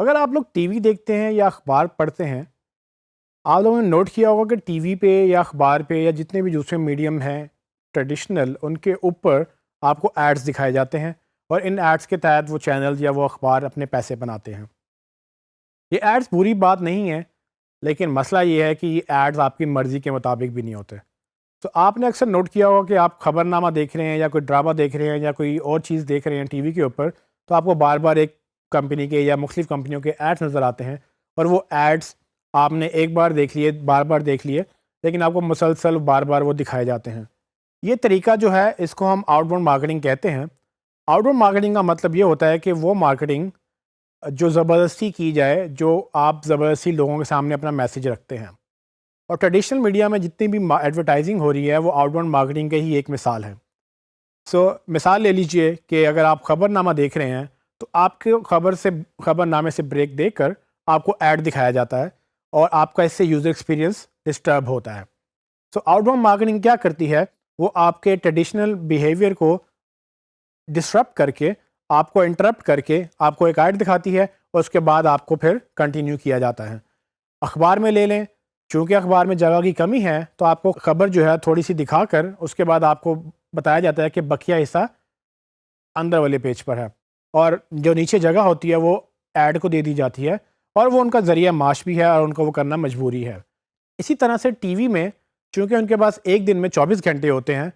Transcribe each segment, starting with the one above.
اگر آپ لوگ ٹی وی دیکھتے ہیں یا اخبار پڑھتے ہیں، آپ لوگوں نے نوٹ کیا ہوگا کہ ٹی وی پہ یا اخبار پہ یا جتنے بھی دوسرے میڈیم ہیں ٹریڈیشنل، ان کے اوپر آپ کو ایڈز دکھائے جاتے ہیں، اور ان ایڈز کے تحت وہ چینل یا وہ اخبار اپنے پیسے بناتے ہیں۔ یہ ایڈز بری بات نہیں ہے، لیکن مسئلہ یہ ہے کہ یہ ایڈز آپ کی مرضی کے مطابق بھی نہیں ہوتے۔ تو آپ نے اکثر نوٹ کیا ہوگا کہ آپ خبر نامہ دیکھ رہے ہیں یا کوئی ڈرامہ دیکھ رہے ہیں یا کوئی اور چیز دیکھ رہے ہیں ٹی وی کے اوپر، تو آپ کو بار بار ایک کمپنی کے یا مختلف کمپنیوں کے ایڈز نظر آتے ہیں، اور وہ ایڈز آپ نے ایک بار دیکھ لیے، بار بار دیکھ لیے، لیکن آپ کو مسلسل بار بار وہ دکھائے جاتے ہیں۔ یہ طریقہ جو ہے اس کو ہم آؤٹ باؤنڈ مارکیٹنگ کہتے ہیں۔ آؤٹ باؤنڈ مارکیٹنگ کا مطلب یہ ہوتا ہے کہ وہ مارکیٹنگ جو زبردستی کی جائے، جو آپ زبردستی لوگوں کے سامنے اپنا میسیج رکھتے ہیں۔ اور ٹریڈیشنل میڈیا میں جتنی بھی ایڈورٹائزنگ ہو رہی ہے وہ آؤٹ باؤنڈ مارکیٹنگ کے ہی ایک مثال ہے۔ مثال لے لیجئے کہ اگر آپ خبر نامہ دیکھ رہے ہیں تو آپ کے خبر نامے سے بریک دے کر آپ کو ایڈ دکھایا جاتا ہے، اور آپ کا اس سے یوزر ایکسپیرینس ڈسٹرب ہوتا ہے۔ آؤٹ باؤنڈ مارکیٹنگ کیا کرتی ہے؟ وہ آپ کے ٹریڈیشنل بیہیویئر کو ڈسٹرب کر کے، آپ کو انٹرپٹ کر کے آپ کو ایک ایڈ دکھاتی ہے، اور اس کے بعد آپ کو پھر کنٹینیو کیا جاتا ہے۔ اخبار میں لے لیں، چونکہ اخبار میں جگہ کی کمی ہے تو آپ کو خبر جو ہے تھوڑی سی دکھا کر اس کے بعد آپ کو بتایا جاتا ہے کہ بقیہ حصہ اندر والے پیج پر ہے، اور جو نیچے جگہ ہوتی ہے وہ ایڈ کو دے دی جاتی ہے، اور وہ ان کا ذریعہ معاش بھی ہے اور ان کو وہ کرنا مجبوری ہے۔ اسی طرح سے ٹی وی میں، چونکہ ان کے پاس ایک دن میں 24 گھنٹے ہوتے ہیں،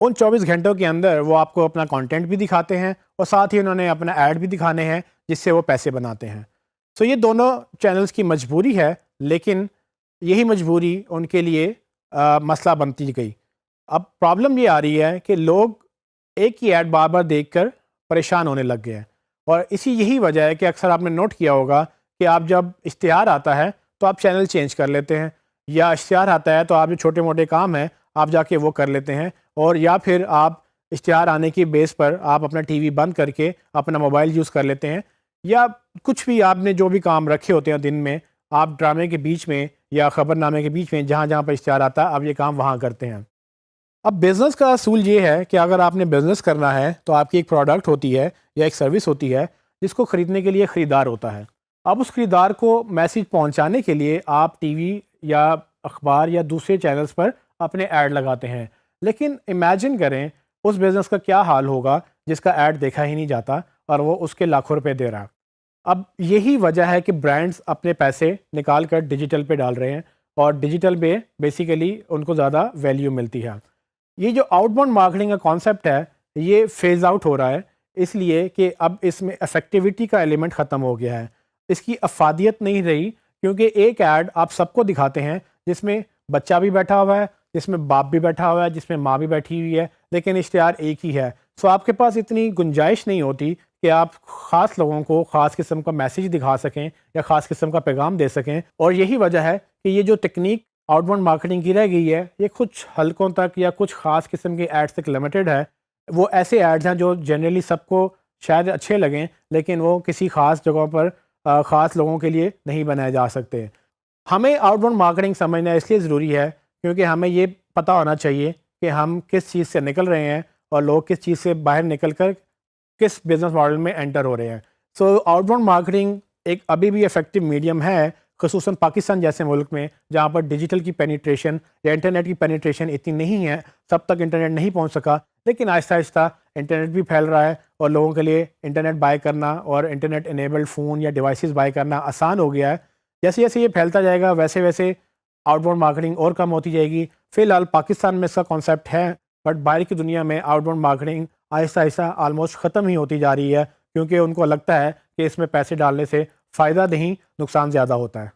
ان 24 گھنٹوں کے اندر وہ آپ کو اپنا کانٹینٹ بھی دکھاتے ہیں، اور ساتھ ہی انہوں نے اپنا ایڈ بھی دکھانے ہیں جس سے وہ پیسے بناتے ہیں۔ یہ دونوں چینلز کی مجبوری ہے، لیکن یہی مجبوری ان کے لیے مسئلہ بنتی گئی۔ اب پرابلم یہ آ رہی ہے کہ لوگ ایک ہی ایڈ بار بار دیکھ کر پریشان ہونے لگ گئے ہیں، اور یہی وجہ ہے کہ اکثر آپ نے نوٹ کیا ہوگا کہ آپ جب اشتہار آتا ہے تو آپ چینل چینج کر لیتے ہیں، یا اشتہار آتا ہے تو آپ جو چھوٹے موٹے کام ہیں آپ جا کے وہ کر لیتے ہیں، اور یا پھر آپ اشتہار آنے کی بیس پر آپ اپنا ٹی وی بند کر کے اپنا موبائل یوز کر لیتے ہیں، یا کچھ بھی آپ نے جو بھی کام رکھے ہوتے ہیں دن میں، آپ ڈرامے کے بیچ میں یا خبر نامے کے بیچ میں جہاں جہاں پر اشتہار آتا ہے آپ یہ کام وہاں کرتے ہیں۔ اب بزنس کا اصول یہ ہے کہ اگر آپ نے بزنس کرنا ہے تو آپ کی ایک پروڈکٹ ہوتی ہے یا ایک سروس ہوتی ہے جس کو خریدنے کے لیے خریدار ہوتا ہے۔ اب اس خریدار کو میسیج پہنچانے کے لیے آپ ٹی وی یا اخبار یا دوسرے چینلز پر اپنے ایڈ لگاتے ہیں، لیکن امیجن کریں اس بزنس کا کیا حال ہوگا جس کا ایڈ دیکھا ہی نہیں جاتا اور وہ اس کے لاکھوں روپے دے رہا۔ اب یہی وجہ ہے کہ برانڈز اپنے پیسے نکال کر ڈیجیٹل پہ ڈال رہے ہیں، اور ڈیجیٹل پہ بیسیکلی ان کو زیادہ ویلیو ملتی ہے۔ یہ جو آؤٹ باؤنڈ مارکیٹنگ کا کانسیپٹ ہے یہ فیز آؤٹ ہو رہا ہے، اس لیے کہ اب اس میں افیکٹیوٹی کا ایلیمنٹ ختم ہو گیا ہے، اس کی افادیت نہیں رہی، کیونکہ ایک ایڈ آپ سب کو دکھاتے ہیں جس میں بچہ بھی بیٹھا ہوا ہے، جس میں باپ بھی بیٹھا ہوا ہے، جس میں ماں بھی بیٹھی ہوئی ہے، لیکن اشتہار ایک ہی ہے۔ آپ کے پاس اتنی گنجائش نہیں ہوتی کہ آپ خاص لوگوں کو خاص قسم کا میسیج دکھا سکیں یا خاص قسم کا پیغام دے سکیں، اور یہی وجہ ہے کہ یہ جو ٹیکنیک آؤٹ باؤنڈ مارکیٹنگ کی رہ گئی ہے یہ کچھ حلقوں تک یا کچھ خاص قسم کے ایڈز تک لمیٹڈ ہے۔ وہ ایسے ایڈز ہیں جو جنرلی سب کو شاید اچھے لگیں، لیکن وہ کسی خاص جگہوں پر خاص لوگوں کے لیے نہیں بنائے جا سکتے۔ ہمیں آؤٹ باؤنڈ مارکیٹنگ سمجھنا اس لیے ضروری ہے کیونکہ ہمیں یہ پتہ ہونا چاہیے کہ ہم کس چیز سے نکل رہے ہیں اور لوگ کس چیز سے باہر نکل کر کس بزنس ماڈل میں انٹر ہو رہے ہیں۔ آؤٹ باؤنڈ مارکیٹنگ ایک ابھی بھی افیکٹو میڈیم ہے، خصوصاً پاکستان جیسے ملک میں جہاں پر ڈیجیٹل کی پینیٹریشن یا انٹرنیٹ کی پینیٹریشن اتنی نہیں ہے، سب تک انٹرنیٹ نہیں پہنچ سکا، لیکن آہستہ آہستہ انٹرنیٹ بھی پھیل رہا ہے اور لوگوں کے لیے انٹرنیٹ بائی کرنا اور انٹرنیٹ انیبلڈ فون یا ڈیوائسز بائی کرنا آسان ہو گیا ہے۔ جیسے جیسے یہ پھیلتا جائے گا ویسے ویسے آؤٹ باؤنڈ مارکیٹنگ اور کم ہوتی جائے گی۔ فی الحال پاکستان میں اس کا کانسیپٹ ہے، بٹ باہر کی دنیا میں آؤٹ باؤنڈ مارکیٹنگ آہستہ آہستہ آلموسٹ ختم ہی ہوتی جا رہی ہے، کیونکہ ان کو لگتا ہے کہ اس میں پیسے ڈالنے سے فائدہ نہیں، نقصان زیادہ ہوتا ہے۔